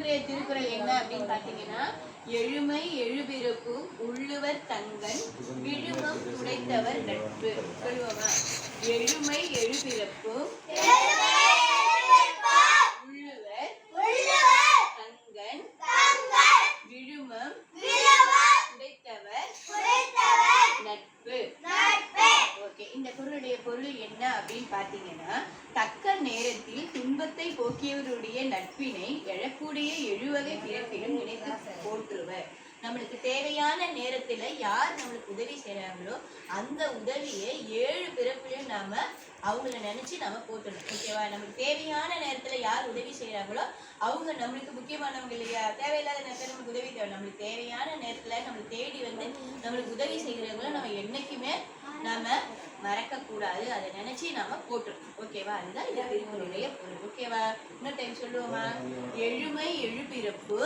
இன்றைய திருக்குறள் என்ன அப்படின்னு பாத்தீங்கன்னா, எழுமை எழுபிறப்பும் உள்ளுவர் தங்கன் விழுமம் துடைத்தவர் நட்பு. சொல்லுவோமா? எழுமை எழுபிறப்பும் உள்ளுவர் தங்கன் விழுமம் துடைத்தவர் நட்பு. ஓகே, இந்த குறளுடைய பொருள் என்ன அப்படின்னு பாத்தீங்கன்னா, தக்க நேரத்தில் துன்பத்தை போக்கியவருடைய நட்பினை எழக்கூடிய எழுவகை பிறப்பிலும் நினைத்து போற்றுவர். நம்மளுக்கு தேவையான நேரத்துல யார் நம்மளுக்கு உதவி செய்யறாங்களோ அந்த உதவியை 7 பிறப்பிலும் நாம அவங்கள நினைச்சு நாம போற்றணும். ஓகேவா? நமக்கு தேவையான நேரத்துல யார் உதவி செய்யறாங்களோ அவங்க நம்மளுக்கு முக்கியமானவங்க இல்லையா? தேவையில்லாத நேரத்துல நமக்கு உதவி தேவை. நம்மளுக்கு தேவையான நேரத்துல நம்மளுக்கு தேடி வந்து நம்மளுக்கு உதவி செய்யறவங்கள நம்ம என்னைக்குமே நாம மறக்க கூடாது. அதை நினைச்சு நாம போற்றணும். ஓகேவா? அதுதான் இந்த திருக்குறளுடைய பொருள். ஓகேவா? இன்னொரு டைம் சொல்லுவோமா? எழுமை எழுபிறப்பு